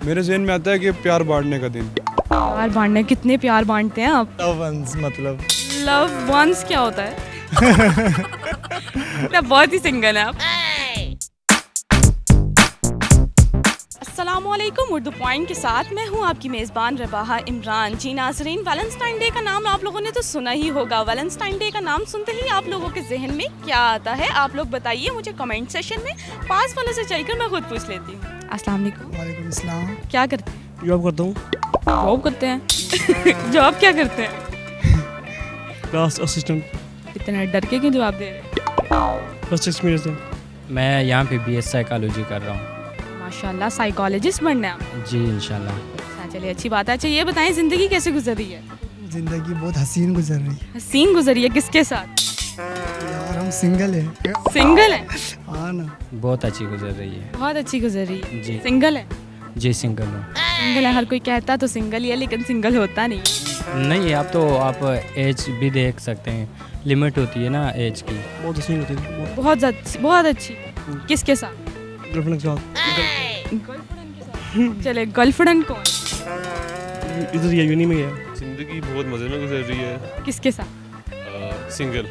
मेरे ज़हन में आता है कि प्यार बांटने का दिन। प्यार बांटने, कितने प्यार बांटते हैं आप? लव वंस मतलब लव वंस क्या होता है? क्या बहुत ही सिंगल है आप। अस्सलामुअलैकुम, उर्दू पॉइंट के साथ मैं हूं आपकी मेज़बान रबाहा इमरान। जी नाज़रीन, वैलेंटाइन डे का नाम आप लोगों ने तो सुना ही होगा। वैलेंटाइन डे का नाम सुनते ही आप लोगों के जहन में क्या आता है? आप लोग बताइए मुझे कमेंट सेशन में। पास वाले से चलकर मैं खुद पूछ लेती हूँ। अस्सलाम वालेकुम। वालेकुम अस्सलाम। क्या करते हैं? जॉब करता हूँ, जॉब करते हैं। जॉब क्या करते हैं? Class assistant. इतना डर के क्यों जवाब दे रहे हैं? फर्स्ट एक्सपीरियंस है। मैं यहाँ पे बीएस साइकोलॉजी कर रहा हूँ। माशाल्लाह, साइकोलॉजिस्ट बनना है आप। जी इंशाल्लाह। अच्छा, चलिए अच्छी बात है। अच्छा ये बताएं, ज़िंदगी कैसे गुजर रही है? जिंदगी बहुत हसीन गुजर रही है हसीन गुजरी है। किसके साथ? यार, हम सिंगल है। सिंगल है? हाँ ना। बहुत अच्छी गुजर रही है। बहुत अच्छी गुजर रही है। जी। सिंगल है? जी सिंगल हूँ। सिंगल है, हर कोई कहता तो सिंगल ही है, लेकिन सिंगल होता नहीं है। नहीं, आप एज भी देख सकते हैं, लिमिट होती है ना एज की। बहुत हसीन होती है। बहुत अच्छी। किसके साथ? गर्लफ्रेंड के साथ। गर्लफ्रेंड के साथ। चले, गर्लफ्रेंड कौन? इधर ये यूनी में है। ज़िंदगी बहुत मज़े में गुजर रही है। किसके साथ? सिंगल।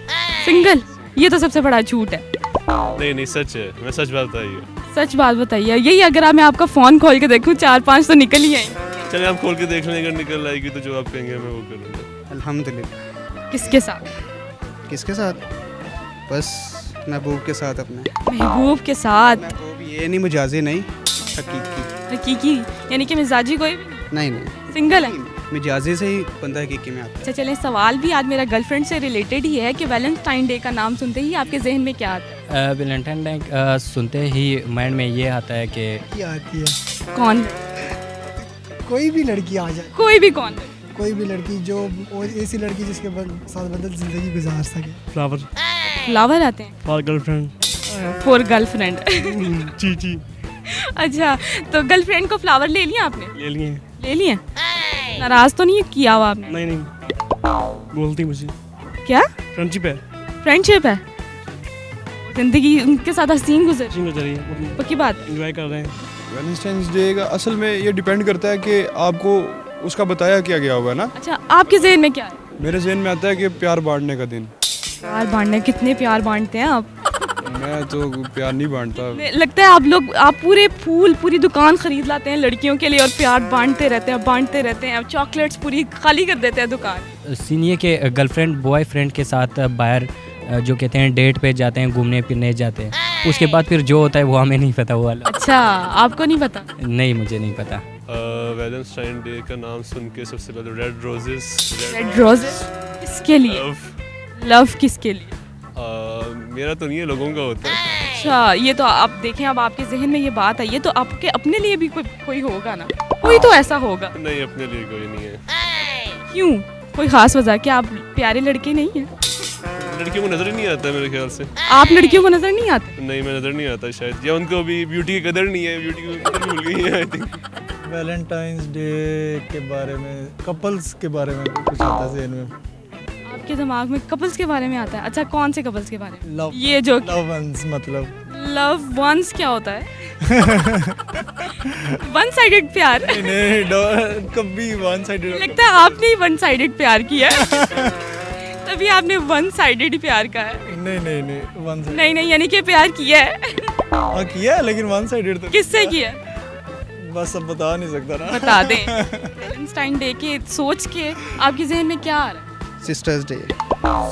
सिंगल? ये तो सबसे बड़ा झूठ है। नहीं सच है, मैं सच बात बताइए। सच बात बताइए। यही अगर मैं आपका फ़ोन खोल के देखूँ 4-5 तो निकल ही आएंगे। चलिए आप खोल के देख लें, अगर निकल आएगी तो जो आप कहेंगे मैं वो करूँगा। अल्हम्दुलिल्लाह। किसके साथ? किसके साथ? बस महबूब के साथ अपने। महबूब के साथ। महबूब ये नहीं, मुजाजी नहीं, हकीकी। हकीकी यानी कि मिजाजी कोई भी नहीं नहीं, सिंगल है? मिजाजी से ही बंदा हकीकी में आता अच्छा चलें, सवाल भी आज मेरा गर्लफ्रेंड से रिलेटेड ही है कि वैलेंटाइन डे का नाम सुनते ही आपके जहन में क्या आता है? वैलेंटाइन डे सुनते ही माइंड में ये आता है कि क्या आती है? कौन? कोई भी लड़की आ जाए, कोई भी कौन? कोई भी लड़की जो ऐसी लड़की जिसके साथ बंदा जिंदगी गुजार सके। फ्लावर फ्लावर आते हैं फॉर गर्लफ्रेंड। For girlfriend. जी जी, अच्छा, तो गर्लफ्रेंड को फ्लावर ले लिया आपने? ले लिए। ले लिए? नाराज तो नहीं किया हुआ आपने? नहीं बोलती मुझे क्या फ्रेंडशिप है। फ्रेंडशिप है? जिंदगी उनके साथ हसीन गुजर अच्छी गुजर रही है, पक्की बात? एंजॉय कर रहे हैं। वैलेंटाइंस डे का असल में ये डिपेंड करता है कि आपको उसका बताया क्या गया हुआ है ना। अच्छा, आपके जहन में क्या है? मेरे ज़हन में आता है कि प्यार बांटने का दिन। प्यार बांटने, कितने प्यार बांटते हैं आप? मैं तो प्यार नहीं बांटता। लगता है आप पूरे फूल, पूरी दुकान खरीद लाते हैं लड़कियों के लिए और प्यार बांटते रहते हैं। चॉकलेट्स पूरी खाली कर देते हैं दुकान। सीन ये कि गर्लफ्रेंड बॉयफ्रेंड के साथ बाहर जो कहते हैं डेट पे जाते हैं, घूमने फिरने जाते हैं, उसके बाद फिर जो होता है वो हमें नहीं पता वो वाला। अच्छा, आपको नहीं पता? नहीं, मुझे नहीं पता। वैलेंटाइन डे का नाम सुन के सबसे पहले रेड रोजेस। रेड रोजेस किसके लिए? लव किसके लिए? मेरा तो नहीं है, लोगों का होता है। अच्छा, ये तो आप देखें, अब आपके जहन में ये बात आई है तो आपके अपने लिए भी कोई होगा ना, कोई तो ऐसा होगा। नहीं, अपने लिए कोई नहीं है। क्यों? कोई खास वजह? क्या आप प्यारे लड़के नहीं हैं? लड़कियों को नजर ही नहीं आता है मेरे ख्याल से। आप लड़कियों को नजर नहीं आते? नहीं, मैं नजर नहीं आता शायद, या उनको अभी ब्यूटी की कदर नहीं है, ब्यूटी की कदर भूल गई है आई थिंक। वैलेंटाइंस डे के बारे में, कपल्स के बारे में कुछ आता है जहन में। आपके दिमाग में कपल्स के बारे में आता है? अच्छा, कौन से कपल्स के बारे में? लव, ये जो लव वंस मतलब लव वंस क्या होता है? वन साइडेड प्यार? नहीं, कभी वन साइडेड। लगता है आपने ही वन साइडेड प्यार किया है। तभी आपने वन साइडेड प्यार कहा है। नहीं वन साइड। नहीं, यानी कि प्यार किया है। हाँ किया है, लेकिन वन साइडेड तो किससे किया? बस अब बता नहीं सकता ना। बता दें। वैलेंटाइन डे के सोच के आपके जहन में क्या आ रहा है? Sisters day.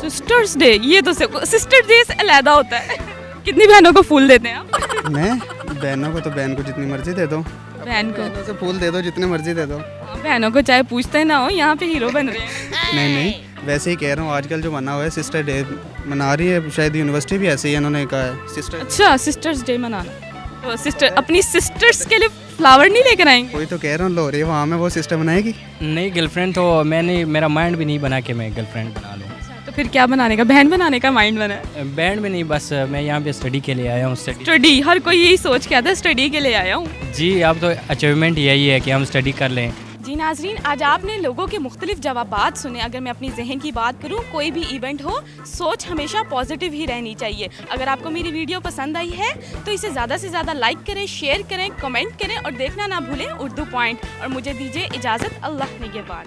Sisters day? ये तो सिस्टर डे से अलग होता है। कितनी बहनों को फूल देते हैं आप? मैं बहनों को तो बहन को जितनी मर्जी दे दो, बहन को बहनों से फूल दे दो जितने मर्जी दे दो। बहनों को चाहे पूछते ना हो, यहाँ पे हीरो बन रहे हैं। नहीं, वैसे ही कह रहा हूँ, आजकल जो बना हुआ है सिस्टर डे मना रही है, शायद यूनिवर्सिटी भी ऐसे ही इन्होंने कहा है सिस्टर। अच्छा, सिस्टर्स डे मनाना तो सिस्टर अपनी सिस्टर्स के लिए फ्लावर नहीं लेकर आएंगे? कोई तो कह रहा हूँ लोरी वहाँ में वो सिस्टर बनाएगी। नहीं, गर्लफ्रेंड तो मैंने, मेरा माइंड भी नहीं बना कि मैं गर्लफ्रेंड बना लूँ। तो फिर क्या बनाने का? बहन बनाने का माइंड बना है? बैंड में नहीं, बस मैं यहाँ पे स्टडी के लिए आया हूँ। स्टडी? हर कोई यही सोच के आता है, स्टडी के लिए आया हूँ। जी, अब तो अचीवमेंट यही है कि हम स्टडी कर लें। जी नाजरीन, आज आपने लोगों के मुख्तलिफ जवाबात सुने। अगर मैं अपनी जहन की बात करूँ, कोई भी इवेंट हो, सोच हमेशा पॉजिटिव ही रहनी चाहिए। अगर आपको मेरी वीडियो पसंद आई है तो इसे ज़्यादा से ज़्यादा लाइक करें, शेयर करें, कमेंट करें और देखना ना भूलें उर्दू पॉइंट। और मुझे दीजिए इजाज़त, अल्लाह निगहबान।